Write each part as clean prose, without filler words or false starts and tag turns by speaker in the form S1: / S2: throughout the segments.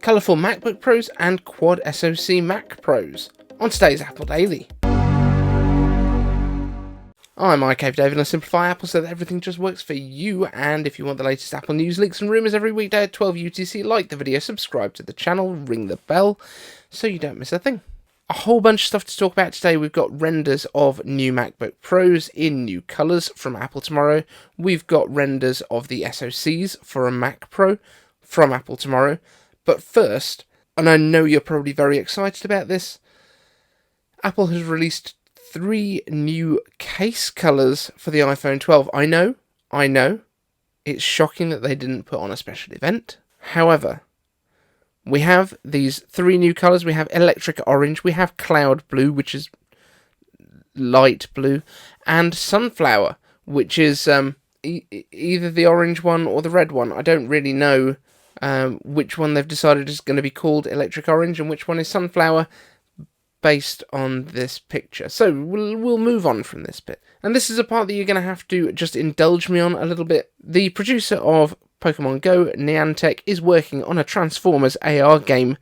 S1: Colourful MacBook Pros and Quad SoC Mac Pros on today's Apple Daily. I'm iCaveDave and I simplify Apple so that everything just works for you, and if you want the latest Apple news, leaks and rumours every weekday at 12 UTC, like the video, subscribe to the channel, ring the bell so you don't miss a thing. A whole bunch of stuff to talk about today. We've got renders of new MacBook Pros in new colours from Apple tomorrow. We've got renders of the SoCs for a Mac Pro from Apple tomorrow. But first, and I know you're probably very excited about this, Apple has released 3 new case colours for the iPhone 12. I know, it's shocking that they didn't put on a special event. However, we have these 3 new colours. We have electric orange, we have cloud blue, which is light blue, and sunflower, which is either the orange one or the red one. I don't really know which one they've decided is going to be called electric orange and which one is sunflower, based on this picture. So we'll move on from this bit. And this is a part that you're going to have to just indulge me on a little bit. The producer of Pokemon Go, Niantic, is working on a Transformers AR game.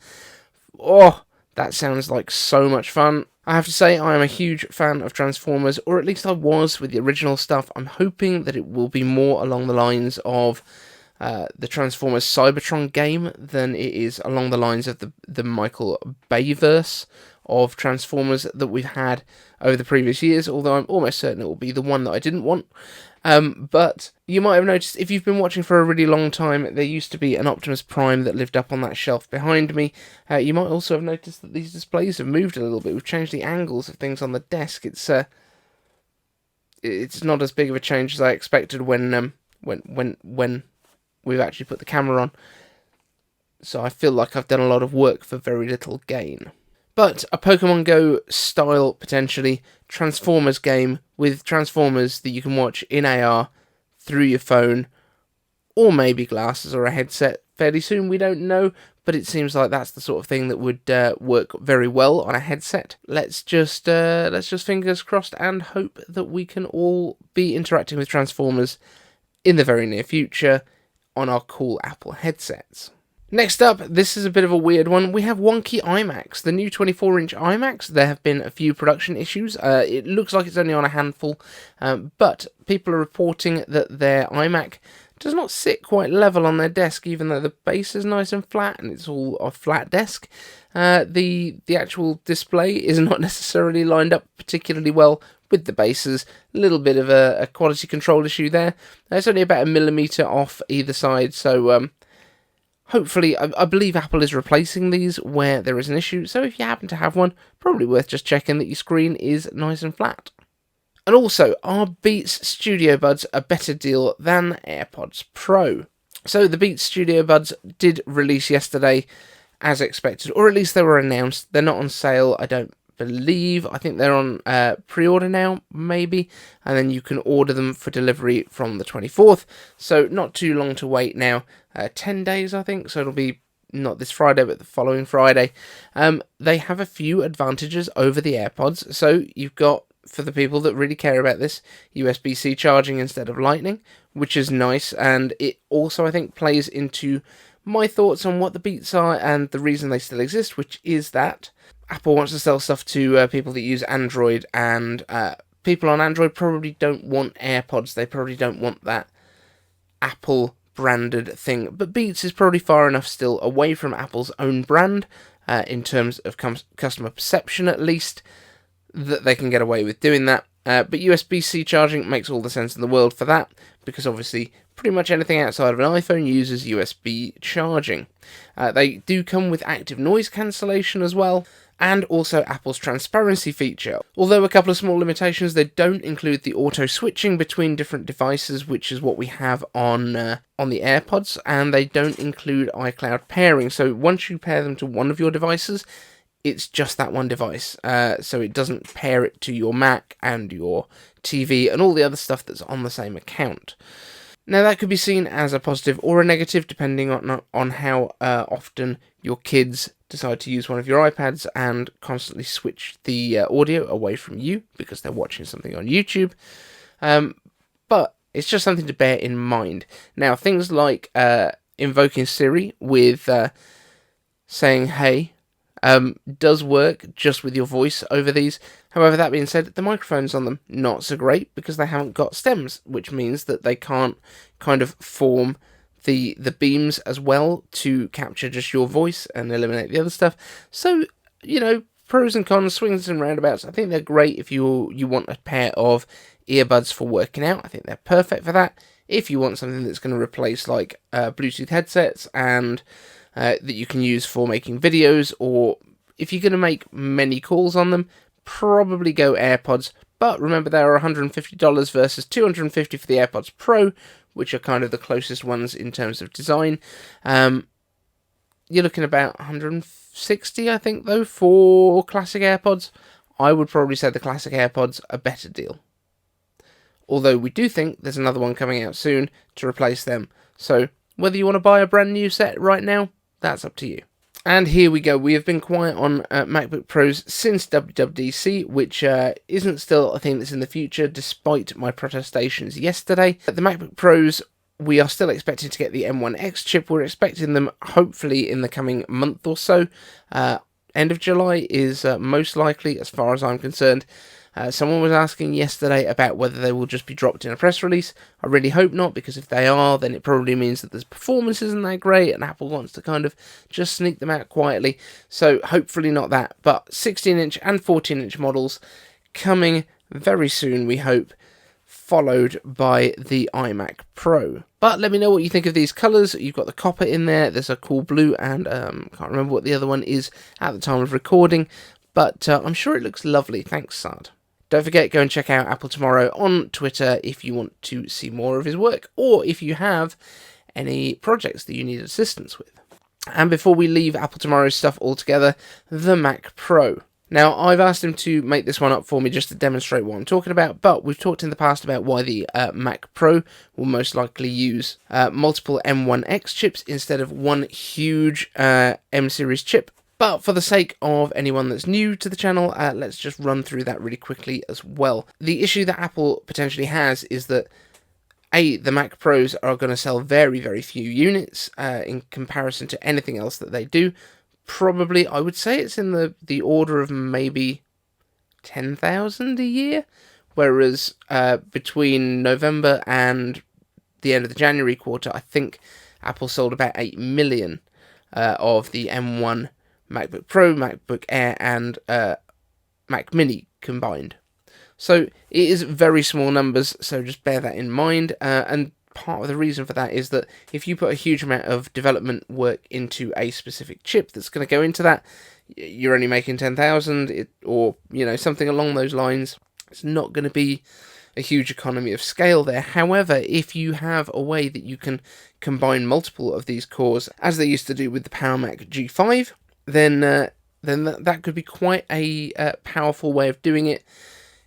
S1: Oh, that sounds like so much fun. I have to say, I am a huge fan of Transformers, or at least I was with the original stuff. I'm hoping that it will be more along the lines of the Transformers Cybertron game than it is along the lines of the Michael Bay-verse of Transformers that we've had over the previous years, although I'm almost certain it will be the one that I didn't want. But you might have noticed, if you've been watching for a really long time, there used to be an Optimus Prime that lived up on that shelf behind me. You might also have noticed that these displays have moved a little bit. We've changed the angles of things on the desk. It's not as big of a change as I expected when we've actually put the camera on. So I feel like I've done a lot of work for very little gain. But a Pokemon Go style, potentially, Transformers game with Transformers that you can watch in AR through your phone, or maybe glasses or a headset fairly soon, we don't know, but it seems like that's the sort of thing that would work very well on a headset. Let's just fingers crossed and hope that we can all be interacting with Transformers in the very near future on our cool Apple headsets. Next up, this is a bit of a weird one. We have Wonkey iMacs, the new 24-inch iMacs. There have been a few production issues. It looks like it's only on a handful, but people are reporting that their iMac does not sit quite level on their desk, even though the base is nice and flat and it's all a flat desk. The actual display is not necessarily lined up particularly well with the bases. A little bit of a quality control issue there. It's only about 1 millimeter off either side, so hopefully, I believe Apple is replacing these where there is an issue, so if you happen to have one, probably worth just checking that your screen is nice and flat. And also, are Beats Studio Buds a better deal than AirPods Pro? So the Beats Studio Buds did release yesterday, as expected, or at least they were announced. They're not on sale, I don't believe. I think they're on pre-order now, maybe, and then you can order them for delivery from the 24th, so not too long to wait now. 10 days, I think, so it'll be not this Friday, but the following Friday. They have a few advantages over the AirPods, so you've got, for the people that really care about this, USB-C charging instead of Lightning, which is nice, and it also, I think, plays into my thoughts on what the Beats are and the reason they still exist, which is that Apple wants to sell stuff to people that use Android, and people on Android probably don't want AirPods. They probably don't want that Apple branded thing. But Beats is probably far enough still away from Apple's own brand, in terms of customer perception at least, that they can get away with doing that. But USB-C charging makes all the sense in the world for that, because obviously pretty much anything outside of an iPhone uses USB charging. They do come with active noise cancellation as well, and also Apple's transparency feature. Although a couple of small limitations, they don't include the auto switching between different devices, which is what we have on the AirPods, and they don't include iCloud pairing. So once you pair them to one of your devices, it's just that one device. So it doesn't pair it to your Mac and your TV and all the other stuff that's on the same account. Now, that could be seen as a positive or a negative, depending on how often your kids decide to use one of your iPads and constantly switch the audio away from you because they're watching something on YouTube. But it's just something to bear in mind. Now, things like invoking Siri with saying hey does work just with your voice over these. However, that being said, the microphones on them not so great because they haven't got stems, which means that they can't kind of form the beams as well to capture just your voice and eliminate the other stuff. So, you know, pros and cons, swings and roundabouts. I think they're great if you want a pair of earbuds for working out. I think they're perfect for that. If you want something that's going to replace like Bluetooth headsets and that you can use for making videos, or if you're going to make many calls on them, probably go AirPods. But remember, they are $150 versus $250 for the AirPods Pro, which are kind of the closest ones in terms of design. You're looking about $160, I think, though, for classic AirPods. I would probably say the classic AirPods are a better deal. Although we do think there's another one coming out soon to replace them. So whether you want to buy a brand new set right now, that's up to you. And here we go. We have been quiet on MacBook Pros since WWDC, which isn't still a thing that's in the future, despite my protestations yesterday. The MacBook Pros, we are still expecting to get the M1X chip. We're expecting them hopefully in the coming month or so. End of July is most likely, as far as I'm concerned. Someone was asking yesterday about whether they will just be dropped in a press release. I really hope not, because if they are, then it probably means that the performance isn't that great and Apple wants to kind of just sneak them out quietly. So hopefully not that, but 16-inch and 14-inch models coming very soon, we hope, followed by the iMac Pro. But let me know what you think of these colours. You've got the copper in there, there's a cool blue, and can't remember what the other one is at the time of recording, but I'm sure it looks lovely. Thanks, Sard. Don't forget, go and check out Apple Tomorrow on Twitter if you want to see more of his work, or if you have any projects that you need assistance with. And before we leave Apple Tomorrow's stuff altogether, the Mac Pro. Now, I've asked him to make this one up for me just to demonstrate what I'm talking about, but we've talked in the past about why the Mac Pro will most likely use multiple M1X chips instead of one huge M-series chip. But for the sake of anyone that's new to the channel, let's just run through that really quickly as well. The issue that Apple potentially has is that the Mac Pros are going to sell very, very few units in comparison to anything else that they do. Probably, I would say it's in the order of maybe 10,000 a year, whereas between November and the end of the January quarter, I think Apple sold about 8 million of the M1 MacBook Pro, MacBook Air, and Mac Mini combined. So it is very small numbers, so just bear that in mind. And part of the reason for that is that if you put a huge amount of development work into a specific chip that's going to go into that, you're only making 10,000, or something along those lines. It's not going to be a huge economy of scale there. However, if you have a way that you can combine multiple of these cores, as they used to do with the Power Mac G5, then that could be quite a powerful way of doing it.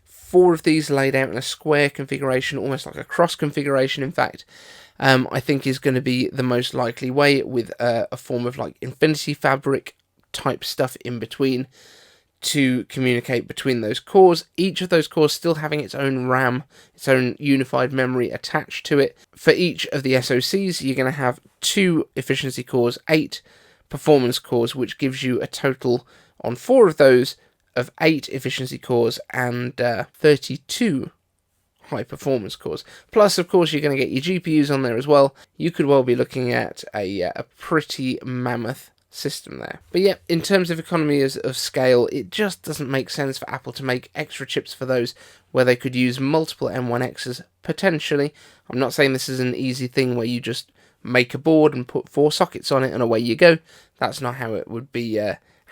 S1: 4 of these laid out in a square configuration, almost like a cross configuration, in fact, I think is going to be the most likely way, with a form of like Infinity Fabric type stuff in between to communicate between those cores. Each of those cores still having its own RAM, its own unified memory attached to it. For each of the SoCs, you're going to have 2 efficiency cores, 8 performance cores, which gives you a total on 4 of those of 8 efficiency cores and 32 high performance cores. Plus, of course, you're going to get your GPUs on there as well. You could well be looking at a pretty mammoth system there. But yeah, in terms of economies of scale, it just doesn't make sense for Apple to make extra chips for those where they could use multiple M1Xs potentially. I'm not saying this is an easy thing where you just make a board and put 4 sockets on it and away you go. That's not how it would be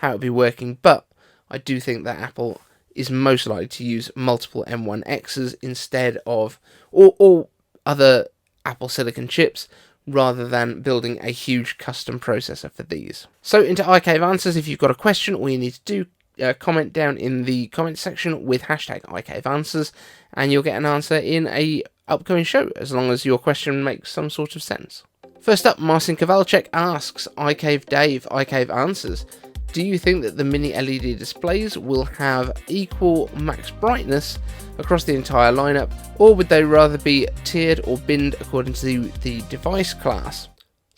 S1: working, but I do think that Apple is most likely to use multiple M1Xs instead of or other Apple Silicon chips, rather than building a huge custom processor for these. So into iCave Answers. If you've got a question, all you need to do, comment down in the comment section with hashtag iCave Answers, and you'll get an answer in a upcoming show, as long as your question makes some sort of sense. First up, Marcin Kowalczyk asks, iCaveDave, iCave Answers, do you think that the mini LED displays will have equal max brightness across the entire lineup, or would they rather be tiered or binned according to the device class?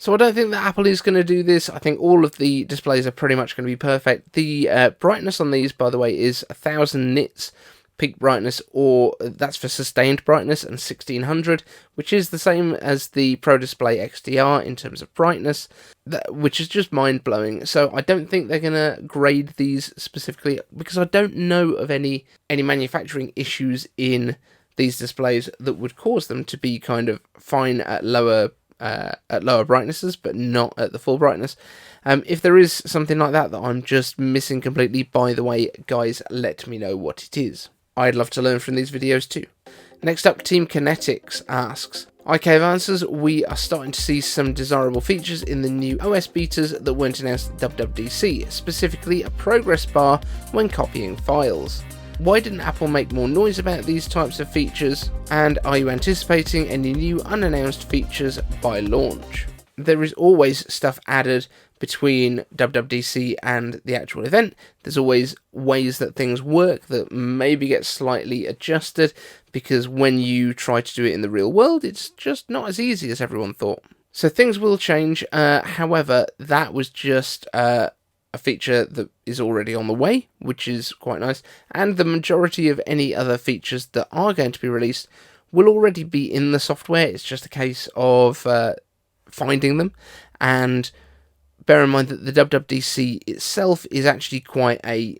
S1: So I don't think that Apple is going to do this. I think all of the displays are pretty much going to be perfect. The brightness on these, by the way, is 1000 nits peak brightness, or that's for sustained brightness, and 1600, which is the same as the Pro Display XDR in terms of brightness, which is just mind-blowing. So I don't think they're going to grade these specifically, because I don't know of any manufacturing issues in these displays that would cause them to be kind of fine at lower brightnesses, but not at the full brightness. If there is something like that I'm just missing completely, by the way, guys, let me know what it is. I'd love to learn from these videos too. Next up, Team Kinetix asks, iCave answers, we are starting to see some desirable features in the new OS betas that weren't announced at WWDC, specifically a progress bar when copying files. Why didn't Apple make more noise about these types of features, and are you anticipating any new unannounced features by launch? There is always stuff added between WWDC and the actual event. There's always ways that things work that maybe get slightly adjusted, because when you try to do it in the real world, it's just not as easy as everyone thought. So things will change. However, that was just a feature that is already on the way, which is quite nice, and the majority of any other features that are going to be released will already be in the software. It's just a case of finding them, and bear in mind that the WWDC itself is actually quite a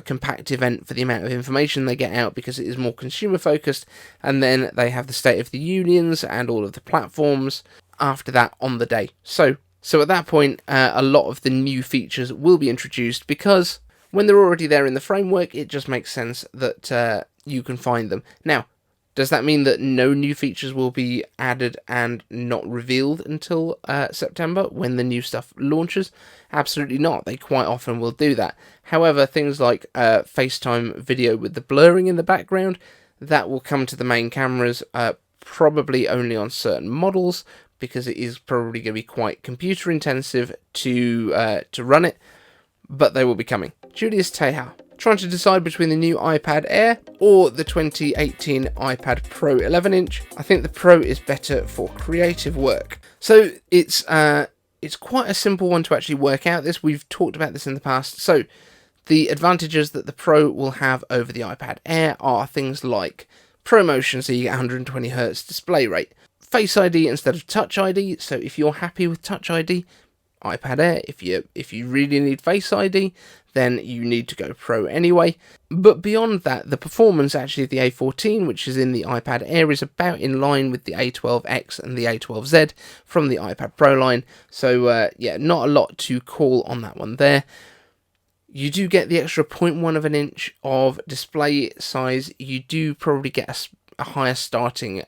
S1: compact event for the amount of information they get out, because it is more consumer focused, and then they have the State of the Unions and all of the platforms after that on the day. So at that point, a lot of the new features will be introduced, because when they're already there in the framework, it just makes sense that you can find them. Now, does that mean that no new features will be added and not revealed until September, when the new stuff launches? Absolutely not. They quite often will do that. However, things like FaceTime video with the blurring in the background, that will come to the main cameras, probably only on certain models, because it is probably going to be quite computer intensive to run it, but they will be coming. Julius Teja, trying to decide between the new iPad Air or the 2018 iPad Pro 11-inch. I think the Pro is better for creative work. So it's quite a simple one to actually work out this. We've talked about this in the past. So the advantages that the Pro will have over the iPad Air are things like ProMotion, so you get 120 Hz display rate. Face ID instead of Touch ID, so if you're happy with Touch ID, iPad Air. If you really need Face ID, then you need to go Pro anyway. But beyond that, the performance actually of the A14, which is in the iPad Air, is about in line with the A12X and the A12Z from the iPad Pro line. So yeah, not a lot to call on that one there. You do get the extra 0.1 of an inch of display size. You do probably get a higher starting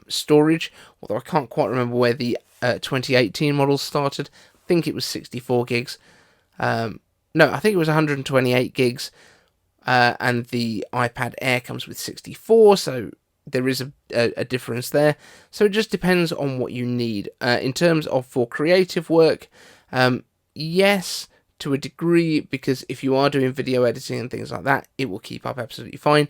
S1: storage, although I can't quite remember where the 2018 models started. I think it was 64 gigs. No, I think it was 128 gigs, and the iPad Air comes with 64, so there is a difference there. So it just depends on what you need. In terms of for creative work, yes, to a degree, because if you are doing video editing and things like that, it will keep up absolutely fine.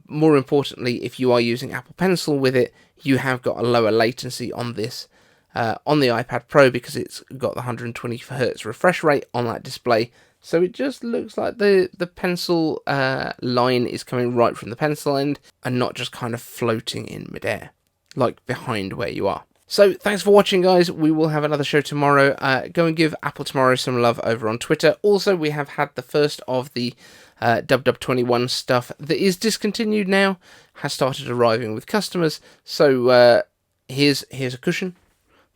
S1: More importantly, if you are using Apple Pencil with it, you have got a lower latency on this. On the iPad Pro, because it's got the 120 Hz refresh rate on that display, so it just looks like the pencil line is coming right from the pencil end and not just kind of floating in midair, like behind where you are. So thanks for watching, guys. We will have another show tomorrow. Go and give Apple Tomorrow some love over on Twitter. Also, we have had the first of the WW21 stuff that is discontinued now, has started arriving with customers. So here's a cushion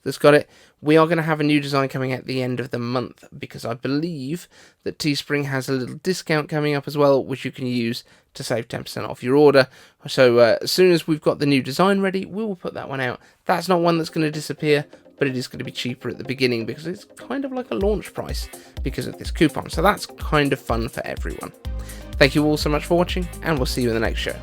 S1: that's got it. We are going to have a new design coming at the end of the month, because I believe that Teespring has a little discount coming up as well, which you can use to save 10% off your order. So as soon as we've got the new design ready, we will put that one out. That's not one that's going to disappear, but it is going to be cheaper at the beginning, because it's kind of like a launch price because of this coupon. So that's kind of fun for everyone. Thank you all so much for watching, and we'll see you in the next show.